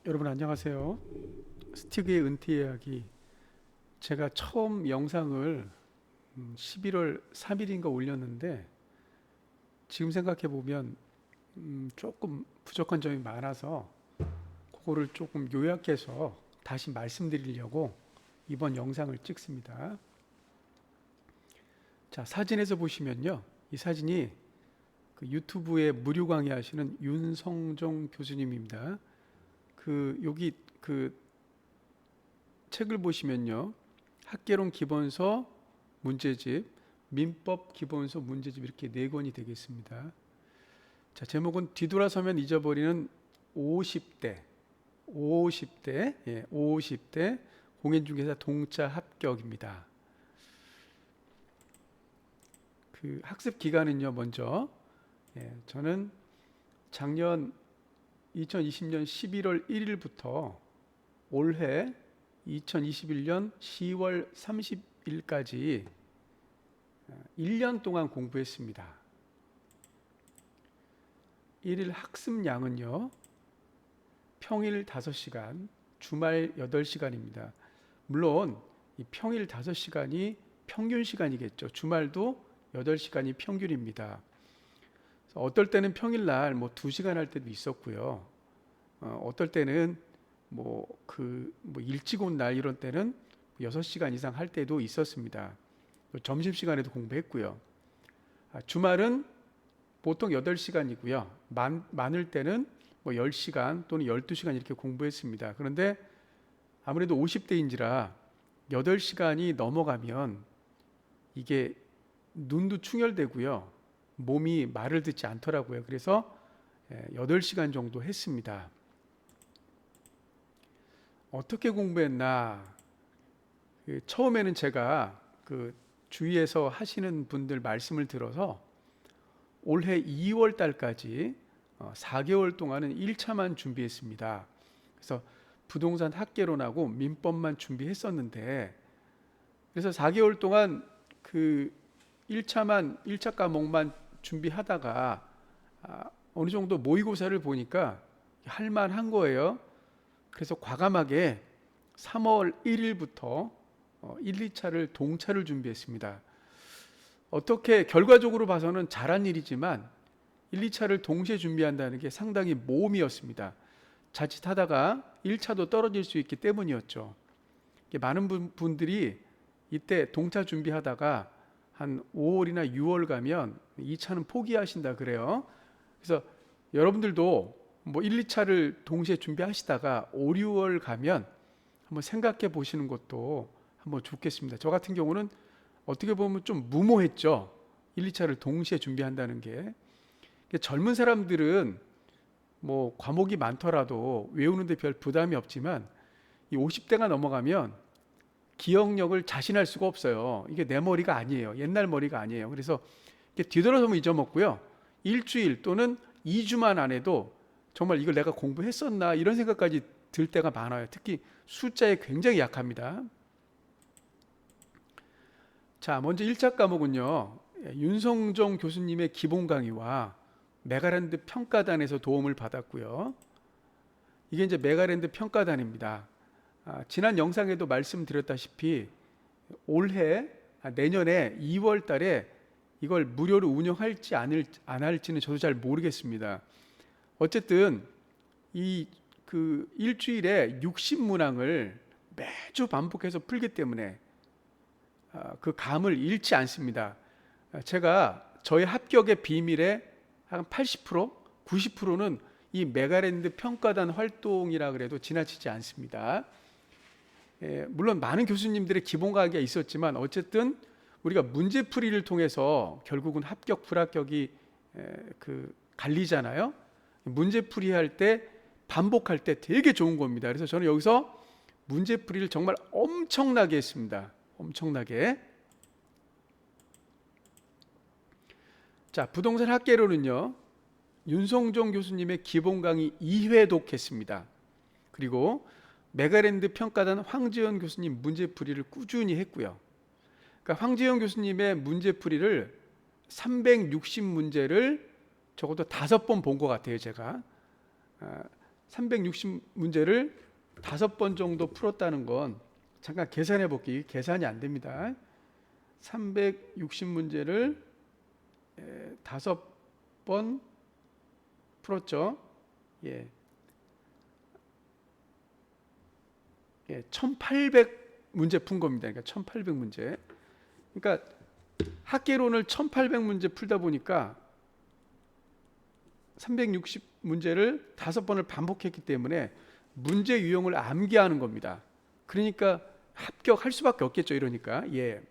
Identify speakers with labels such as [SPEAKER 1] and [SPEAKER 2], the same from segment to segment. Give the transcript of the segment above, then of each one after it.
[SPEAKER 1] 여러분 안녕하세요. 스티그의 은퇴 이야기. 제가 처음 영상을 11월 3일인가 올렸는데 지금 생각해 보면 조금 부족한 점이 많아서 그거를 조금 요약해서 다시 말씀드리려고 이번 영상을 찍습니다. 자, 사진에서 보시면요. 이 사진이 그 유튜브에 무료 강의하시는 윤성종 교수님입니다. 여기 책을 보시면요. 학개론 기본서 문제집, 민법 기본서 문제집 이렇게 네 권이 되겠습니다. 자, 제목은 뒤돌아서면 잊어버리는 50대, 50대 공인중개사 동차 합격입니다. 그 학습 기간은요, 먼저 저는 작년 2020년 11월 1일부터 올해 2021년 10월 30일까지 1년 동안 공부했습니다. 일일 학습량은요, 평일 5시간, 주말 8시간입니다. 물론 이 평일 5시간이 평균 시간이겠죠. 주말도 8시간이 평균입니다. 어떨 때는 평일날 2시간 할 때도 있었고요. 어떨 때는 일찍 온 날 이런 때는 6시간 이상 할 때도 있었습니다. 점심시간에도 공부했고요. 주말은 보통 8시간이고요. 많을 때는 10시간 또는 12시간 이렇게 공부했습니다. 그런데 아무래도 50대인지라 8시간이 넘어가면 이게 눈도 충혈되고요. 몸이 말을 듣지 않더라고요. 그래서 8시간 정도 했습니다. 어떻게 공부했나? 처음에는 제가 주위에서 하시는 분들 말씀을 들어서 올해 2월 달까지 4개월 동안은 1차만 준비했습니다. 그래서 부동산 학개론하고 민법만 준비했었는데, 그래서 4개월 동안 1차 과목만 준비하다가 어느 정도 모의고사를 보니까 할만한 거예요. 그래서 과감하게 3월 1일부터 1, 2차를 동차를 준비했습니다. 어떻게 결과적으로 봐서는 잘한 일이지만 1, 2차를 동시에 준비한다는 게 상당히 모험이었습니다. 자칫하다가 1차도 떨어질 수 있기 때문이었죠. 많은 분들이 이때 동차 준비하다가 한 5월이나 6월 가면 2차는 포기하신다 그래요. 그래서 여러분들도 1, 2차를 동시에 준비하시다가 5, 6월 가면 한번 생각해 보시는 것도 한번 좋겠습니다. 저 같은 경우는 어떻게 보면 좀 무모했죠. 1, 2차를 동시에 준비한다는 게. 젊은 사람들은 과목이 많더라도 외우는데 별 부담이 없지만 이 50대가 넘어가면 기억력을 자신할 수가 없어요. 이게 내 머리가 아니에요. 옛날 머리가 아니에요. 그래서 뒤돌아서면 잊어먹고요. 일주일 또는 2주만 안 해도 정말 이걸 내가 공부했었나 이런 생각까지 들 때가 많아요. 특히 숫자에 굉장히 약합니다. 자, 먼저 1차 과목은요. 윤성종 교수님의 기본 강의와 메가랜드 평가단에서 도움을 받았고요. 이게 이제 메가랜드 평가단입니다. 지난 영상에도 말씀드렸다시피 올해 내년에 2월 달에 이걸 무료로 운영할지 안 할지는 저도 잘 모르겠습니다. 어쨌든 일주일에 60문항을 매주 반복해서 풀기 때문에 그 감을 잃지 않습니다. 제가 저의 합격의 비밀의 한 80%, 90%는 이 메가랜드 평가단 활동이라 그래도 지나치지 않습니다. 물론 많은 교수님들의 기본 강의가 있었지만 어쨌든 우리가 문제풀이를 통해서 결국은 합격 불합격이 갈리잖아요. 문제풀이 할 때 반복할 때 되게 좋은 겁니다. 그래서 저는 여기서 문제풀이를 정말 엄청나게 했습니다. 엄청나게. 자, 부동산 학개론은요, 윤성종 교수님의 기본 강의 2회 독했습니다. 그리고 메가랜드 평가단 황지연 교수님 문제풀이를 꾸준히 했고요. 그러니까 황지연 교수님의 문제풀이를 360문제를 적어도 5번 본 것 같아요, 제가. 360문제를 5번 정도 풀었다는 건 잠깐 계산해 볼게요. 계산이 안 됩니다. 360문제를 5번 풀었죠. 예. 1800문제 푼 겁니다. 그러니까 1800문제. 그러니까 학계론을 1800문제 풀다 보니까 360문제를 5번을 반복했기 때문에 문제 유형을 암기하는 겁니다. 그러니까 합격할 수밖에 없겠죠. 이러니까. 예.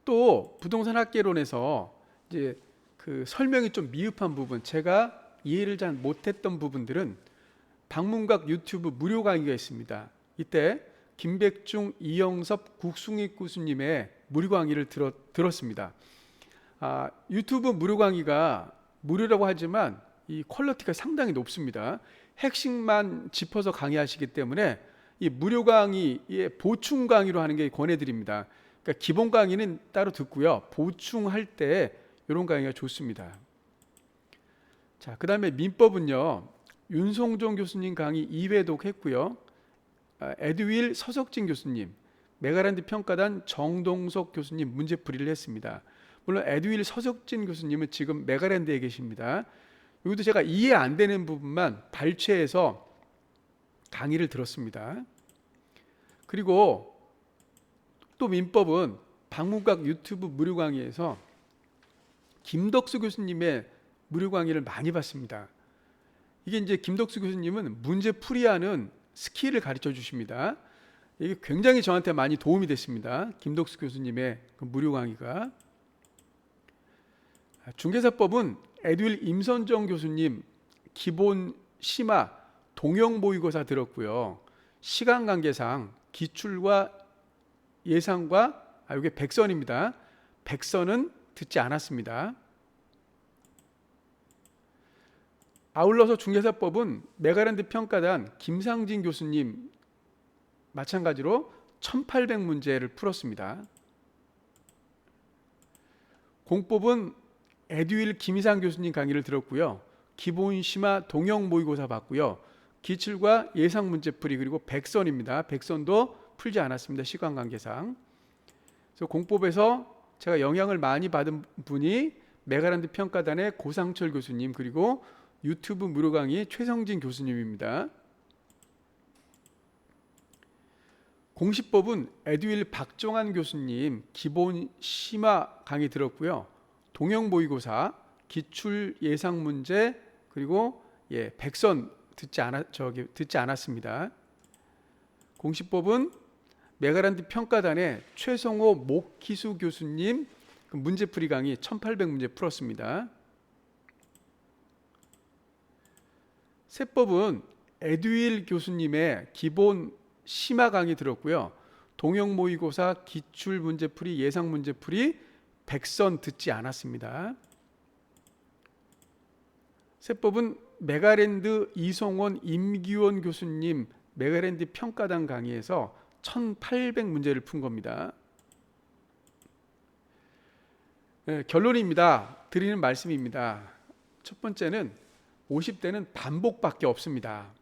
[SPEAKER 1] 또 부동산 학계론에서 이제 그 설명이 좀 미흡한 부분, 제가 이해를 잘 못했던 부분들은 박문각 유튜브 무료 강의가 있습니다. 이때 김백중, 이영섭, 국숭익 교수님의 무료 강의를 들었습니다. 유튜브 무료 강의가 무료라고 하지만 이 퀄리티가 상당히 높습니다. 핵심만 짚어서 강의하시기 때문에 이 무료 강의의 보충 강의로 하는 게 권해드립니다. 그러니까 기본 강의는 따로 듣고요. 보충할 때 이런 강의가 좋습니다. 자, 그 다음에 민법은요. 윤송종 교수님 강의 2회독 했고요. 에드윌 서석진 교수님, 메가랜드 평가단 정동석 교수님 문제풀이를 했습니다. 물론 에드윌 서석진 교수님은 지금 메가랜드에 계십니다. 여기도 제가 이해 안 되는 부분만 발췌해서 강의를 들었습니다. 그리고 또 민법은 박문각 유튜브 무료 강의에서 김덕수 교수님의 무료 강의를 많이 봤습니다. 이게 이제 김덕수 교수님은 문제 풀이하는 스킬을 가르쳐 주십니다. 이게 굉장히 저한테 많이 도움이 됐습니다. 김덕수 교수님의 그 무료 강의가. 중개사법은 에드윌 임선정 교수님 기본 심화 동형 모의고사 들었고요. 시간 관계상 기출과 예상과 이게 100선입니다. 100선은 듣지 않았습니다. 아울러서 중개사법은 메가랜드 평가단 김상진 교수님 마찬가지로 1800문제를 풀었습니다. 공법은 에드윌 김희상 교수님 강의를 들었고요. 기본 심화 동형 모의고사 봤고요. 기출과 예상 문제풀이 그리고 100선입니다. 100선도 풀지 않았습니다. 시간 관계상. 그래서 공법에서 제가 영향을 많이 받은 분이 메가랜드 평가단의 고상철 교수님 그리고 유튜브 무료 강의 최성진 교수님입니다. 공시법은 에드윌 박종환 교수님 기본 심화 강의 들었고요. 동형 모의고사, 기출 예상 문제 그리고 100선 듣지 않았습니다. 공시법은 메가랜드 평가단의 최성호 목기수 교수님 문제풀이 강의 1800문제 풀었습니다. 세법은 에드윌 교수님의 기본 심화 강의 들었고요. 동형 모의고사, 기출 문제풀이, 예상 문제풀이 100선 듣지 않았습니다. 세법은 메가랜드 이성원, 임기원 교수님 메가랜드 평가단 강의에서 1800문제를 푼 겁니다. 결론입니다. 드리는 말씀입니다. 첫 번째는 50대는 반복밖에 없습니다.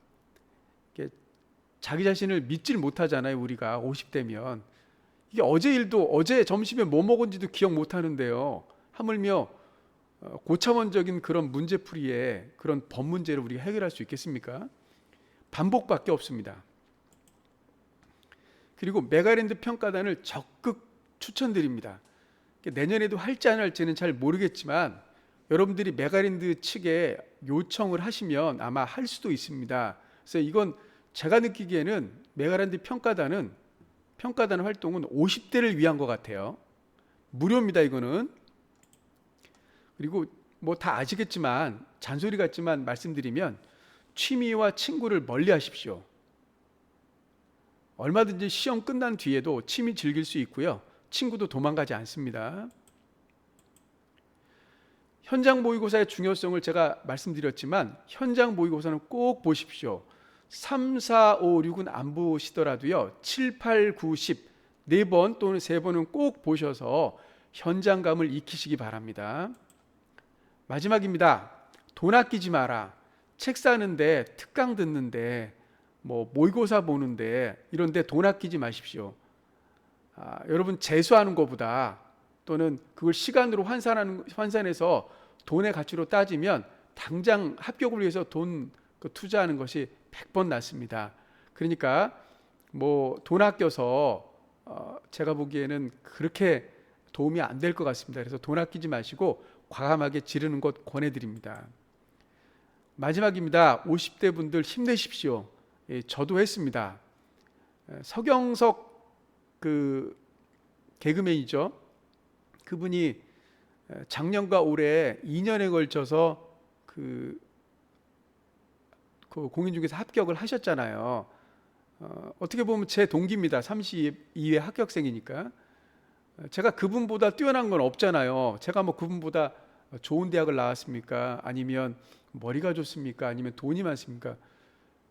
[SPEAKER 1] 자기 자신을 믿질 못하잖아요. 우리가 50대면 이게 어제 일도 어제 점심에 뭐 먹은지도 기억 못하는데요. 하물며 고차원적인 그런 문제풀이에 그런 법문제를 우리가 해결할 수 있겠습니까? 반복밖에 없습니다. 그리고 메가랜드 평가단을 적극 추천드립니다. 내년에도 할지 안 할지는 잘 모르겠지만 여러분들이 메가랜드 측에 요청을 하시면 아마 할 수도 있습니다. 그래서 이건 제가 느끼기에는 메가랜드 평가단 활동은 50대를 위한 것 같아요. 무료입니다. 이거는. 그리고 뭐 다 아시겠지만 잔소리 같지만 말씀드리면 취미와 친구를 멀리 하십시오. 얼마든지 시험 끝난 뒤에도 취미 즐길 수 있고요. 친구도 도망가지 않습니다. 현장 모의고사의 중요성을 제가 말씀드렸지만 현장 모의고사는 꼭 보십시오. 3, 4, 5, 6은 안 보시더라도요. 7, 8, 9, 10 4번 또는 3번은 꼭 보셔서 현장감을 익히시기 바랍니다. 마지막입니다. 돈 아끼지 마라. 책 사는데, 특강 듣는데, 뭐 모의고사 보는데 이런데 돈 아끼지 마십시오. 여러분 재수하는 것보다 또는 그걸 시간으로 환산해서 돈의 가치로 따지면 당장 합격을 위해서 돈 투자하는 것이 100번 낫습니다. 그러니까 뭐 돈 아껴서 제가 보기에는 그렇게 도움이 안 될 것 같습니다. 그래서 돈 아끼지 마시고 과감하게 지르는 것 권해드립니다. 마지막입니다. 50대 분들 힘내십시오. 예, 저도 했습니다. 서경석 그 개그맨이죠. 그분이 작년과 올해 2년에 걸쳐서 그 공인중개사 합격을 하셨잖아요. 어떻게 보면 제 동기입니다. 32회 합격생이니까. 제가 그분보다 뛰어난 건 없잖아요. 제가 뭐 그분보다 좋은 대학을 나왔습니까? 아니면 머리가 좋습니까? 아니면 돈이 많습니까?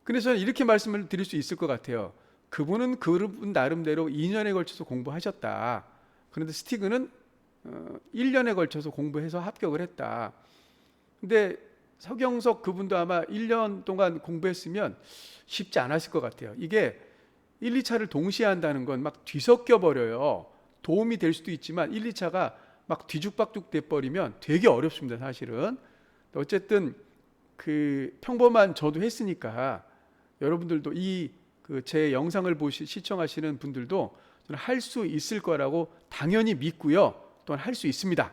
[SPEAKER 1] 그래서 저는 이렇게 말씀을 드릴 수 있을 것 같아요. 그분은 그분 나름대로 2년에 걸쳐서 공부하셨다. 그런데 스티그는 1년에 걸쳐서 공부해서 합격을 했다. 근데 서경석 그분도 아마 1년 동안 공부했으면 쉽지 않았을 것 같아요. 이게 1, 2차를 동시에 한다는 건 막 뒤섞여 버려요. 도움이 될 수도 있지만 1, 2차가 막 뒤죽박죽 돼 버리면 되게 어렵습니다, 사실은. 어쨌든 그 평범한 저도 했으니까 여러분들도 이 제 영상을 시청하시는 분들도 할 수 있을 거라고 당연히 믿고요. 또한 할 수 있습니다.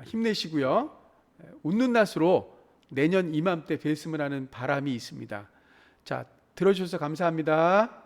[SPEAKER 1] 힘내시고요. 웃는 낯으로 내년 이맘때 뵀으면 하는 바람이 있습니다. 자, 들어주셔서 감사합니다.